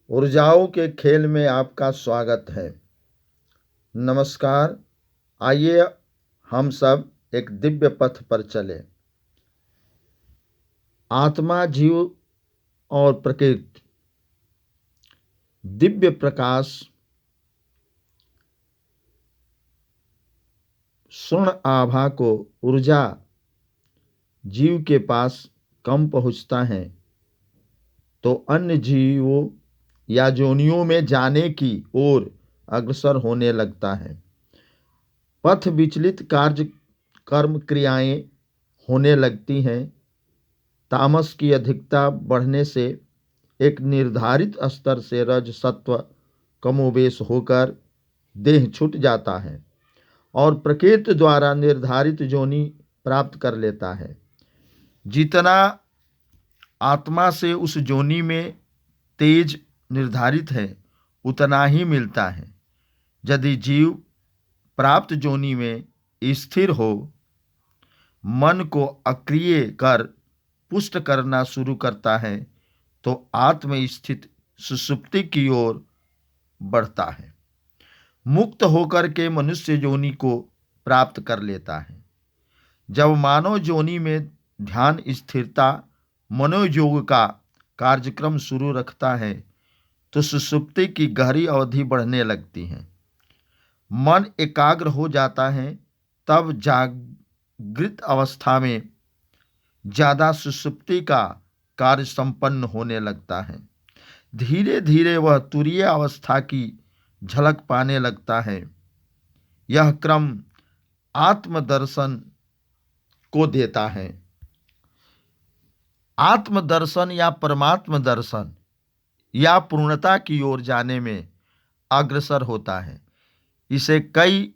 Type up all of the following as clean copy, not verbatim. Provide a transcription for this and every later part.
ऊर्जाओं के खेल में आपका स्वागत है। नमस्कार। आइए हम सब एक दिव्य पथ पर चले। आत्मा, जीव और प्रकृति। दिव्य प्रकाश स्वर्ण आभा को ऊर्जा जीव के पास कम पहुंचता है तो अन्य जीवों या योनियों में जाने की ओर अग्रसर होने लगता है। पथ विचलित कार्य कर्म क्रियाएं होने लगती हैं। तामस की अधिकता बढ़ने से एक निर्धारित स्तर से रज सत्व कमोबेश होकर देह छूट जाता है और प्रकृति द्वारा निर्धारित योनि प्राप्त कर लेता है। जितना आत्मा से उस योनि में तेज निर्धारित है उतना ही मिलता है। यदि जीव प्राप्त योनि में स्थिर हो, मन को अक्रिय कर पुष्ट करना शुरू करता है तो आत्म स्थित सुषुप्ति की ओर बढ़ता है। मुक्त होकर के मनुष्य योनि को प्राप्त कर लेता है। जब मानव योनि में ध्यान स्थिरता मनोयोग का कार्यक्रम शुरू रखता है तो सुषुप्ति की गहरी अवधि बढ़ने लगती है। मन एकाग्र हो जाता है। तब जागृत अवस्था में ज्यादा सुषुप्ति का कार्य संपन्न होने लगता है। धीरे धीरे वह तुरीय अवस्था की झलक पाने लगता है। यह क्रम आत्मदर्शन को देता है। आत्मदर्शन या परमात्म दर्शन या पूर्णता की ओर जाने में अग्रसर होता है। इसे कई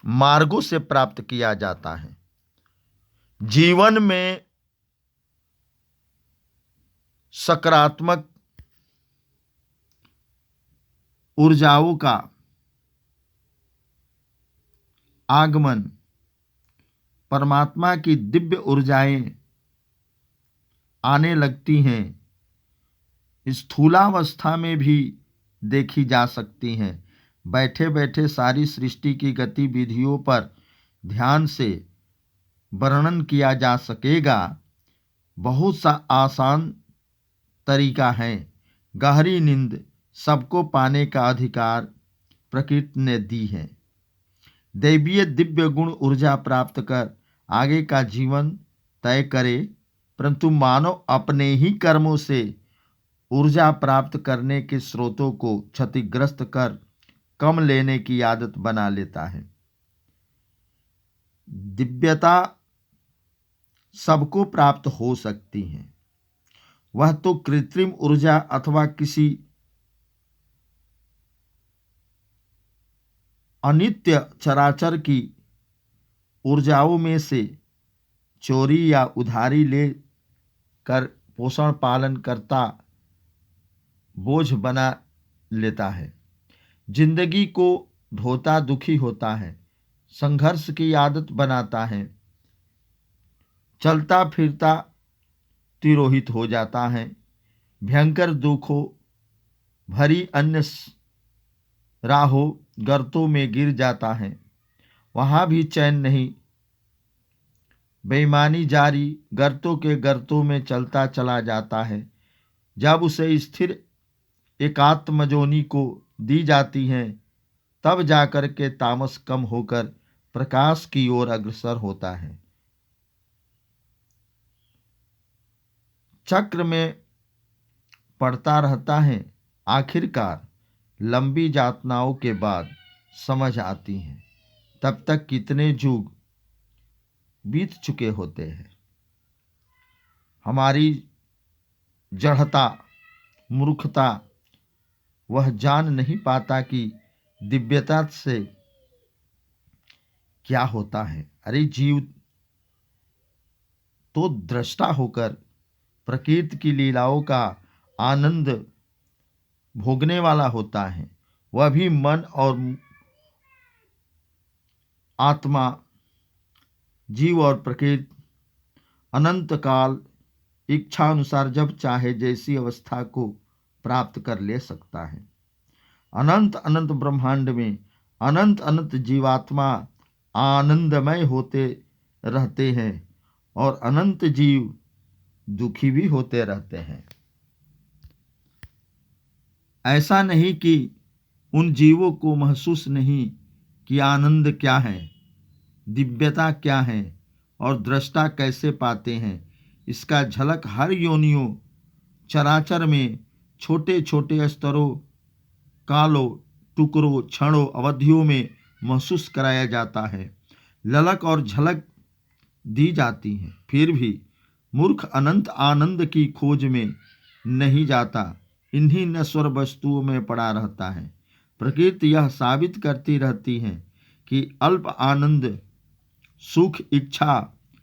मार्गों से प्राप्त किया जाता है। जीवन में सकारात्मक ऊर्जाओं का आगमन, परमात्मा की दिव्य ऊर्जाएं आने लगती हैं, स्थूलावस्था में भी देखी जा सकती हैं। बैठे बैठे सारी सृष्टि की गतिविधियों पर ध्यान से वर्णन किया जा सकेगा। बहुत सा आसान तरीका है। गहरी नींद सबको पाने का अधिकार प्रकृति ने दी है। दैवीय दिव्य गुण ऊर्जा प्राप्त कर आगे का जीवन तय करे, परंतु मानव अपने ही कर्मों से ऊर्जा प्राप्त करने के स्रोतों को क्षतिग्रस्त कर कम लेने की आदत बना लेता है। दिव्यता सबको प्राप्त हो सकती है। वह तो कृत्रिम ऊर्जा अथवा किसी अनित्य चराचर की ऊर्जाओं में से चोरी या उधारी ले कर पोषण पालन करता बोझ बना लेता है। जिंदगी को ढोता दुखी होता है, संघर्ष की आदत बनाता है, चलता फिरता तिरोहित हो जाता है, भयंकर दुखों भरी अन्य राहों गर्तों में गिर जाता है, वहां भी चैन नहीं। बेईमानी जारी गर्तों के गर्तों में चलता चला जाता है। जब उसे स्थिर एकात्म योनि को दी जाती हैं तब जाकर के तामस कम होकर प्रकाश की ओर अग्रसर होता है। चक्र में पड़ता रहता है। आखिरकार लंबी यातनाओं के बाद समझ आती है। तब तक कितने युग बीत चुके होते हैं। हमारी जड़ता, मूर्खता, वह जान नहीं पाता कि दिव्यता से क्या होता है। अरे जीव तो दृष्टा होकर प्रकृति की लीलाओं का आनंद भोगने वाला होता है। वह भी मन और आत्मा, जीव और प्रकृति अनंत काल इच्छा अनुसार जब चाहे जैसी अवस्था को प्राप्त कर ले सकता है। अनंत अनंत ब्रह्मांड में अनंत अनंत जीवात्मा आनंदमय होते रहते हैं और अनंत जीव दुखी भी होते रहते हैं। ऐसा नहीं कि उन जीवों को महसूस नहीं कि आनंद क्या है, दिव्यता क्या है और दृष्टा कैसे पाते हैं। इसका झलक हर योनियों चराचर में छोटे छोटे स्तरों, कालों, टुकड़ों, क्षणों, अवधियों में महसूस कराया जाता है, ललक और झलक दी जाती है। फिर भी मूर्ख अनंत आनंद की खोज में नहीं जाता, इन्हीं नश्वर वस्तुओं में पड़ा रहता है। प्रकृति यह साबित करती रहती है कि अल्प आनंद, सुख, इच्छा,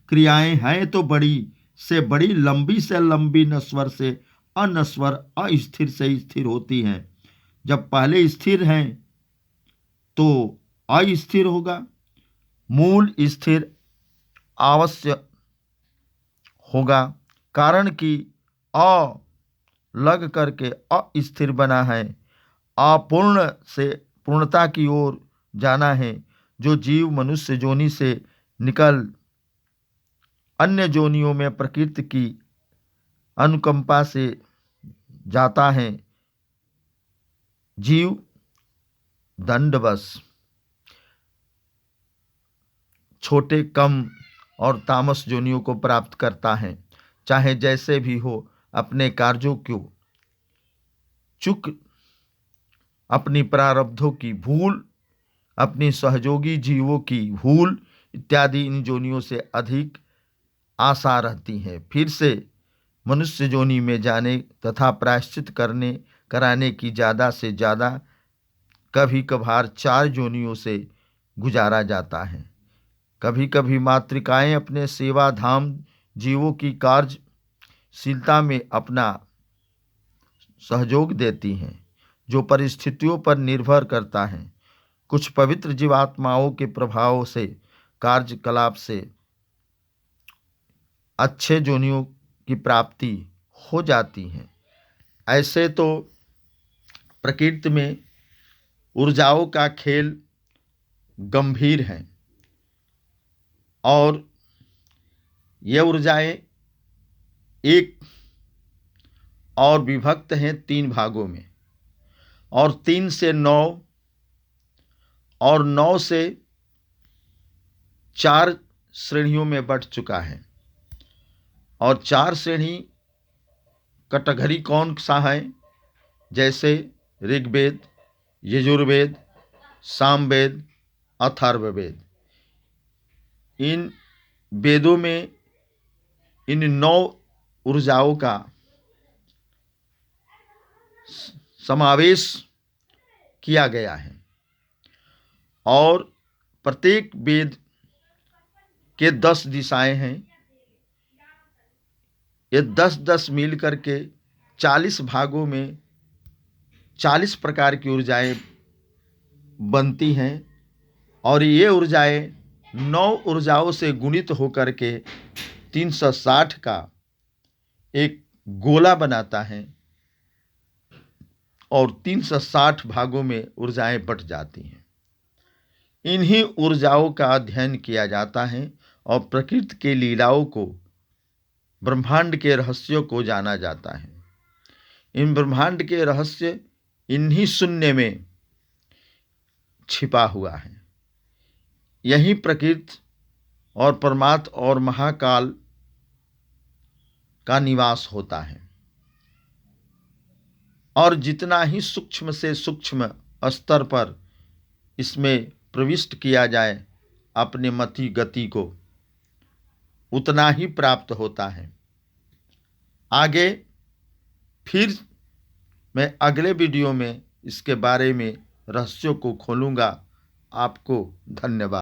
क्रियाएं हैं तो बड़ी से बड़ी, लंबी से लंबी, नश्वर से अनश्वर, अस्थिर से स्थिर होती हैं। जब पहले स्थिर हैं तो अस्थिर होगा, मूल स्थिर अवश्य होगा, कारण कि अ लग करके अस्थिर बना है। अपूर्ण से पूर्णता की ओर जाना है। जो जीव मनुष्य जोनि से निकल अन्य जोनियों में प्रकृति की अनुकंपा से जाता है, जीव दंडवश छोटे, कम और तामस जोनियों को प्राप्त करता है। चाहे जैसे भी हो, अपने कार्यों को चूक, अपनी प्रारब्धों की भूल, अपनी सहयोगी जीवों की भूल इत्यादि इन जोनियों से अधिक आशा रहती है। फिर से मनुष्य जोनि में जाने तथा प्रायश्चित कराने की ज़्यादा से ज़्यादा कभी कभार 4 जोनियों से गुजारा जाता है। कभी कभी मातृकाएं अपने सेवा धाम जीवों की कार्यशीलता में अपना सहयोग देती हैं, जो परिस्थितियों पर निर्भर करता है। कुछ पवित्र जीवात्माओं के प्रभाव से, कार्यकलाप से अच्छे जोनियों की प्राप्ति हो जाती है। ऐसे तो प्रकृति में ऊर्जाओं का खेल गंभीर है और ये ऊर्जाएं एक और विभक्त हैं 3 भागों में, और 3 से 9 और 9 से 4 श्रेणियों में बंट चुका है। और 4 श्रेणी कैटेगरी कौन सा है? जैसे ऋग्वेद, यजुर्वेद, सामवेद, अथर्ववेद। इन वेदों में इन 9 ऊर्जाओं का समावेश किया गया है और प्रत्येक वेद के 10 दिशाएं हैं। ये 10-10 मिल करके 40 भागों में 40 प्रकार की ऊर्जाएं बनती हैं और ये ऊर्जाएं 9 ऊर्जाओं से गुणित होकर के 360 का एक गोला बनाता है और 360 भागों में ऊर्जाएं बट जाती हैं। इन्हीं ऊर्जाओं का अध्ययन किया जाता है और प्रकृति के लीलाओं को, ब्रह्मांड के रहस्यों को जाना जाता है। इन ब्रह्मांड के रहस्य इन्हीं शून्य में छिपा हुआ है। यही प्रकृति और परमात्मा और महाकाल का निवास होता है। और जितना ही सूक्ष्म से सूक्ष्म स्तर पर इसमें प्रविष्ट किया जाए अपने मति गति को, उतना ही प्राप्त होता है। आगे फिर मैं अगले वीडियो में इसके बारे में रहस्यों को खोलूँगा। आपको धन्यवाद।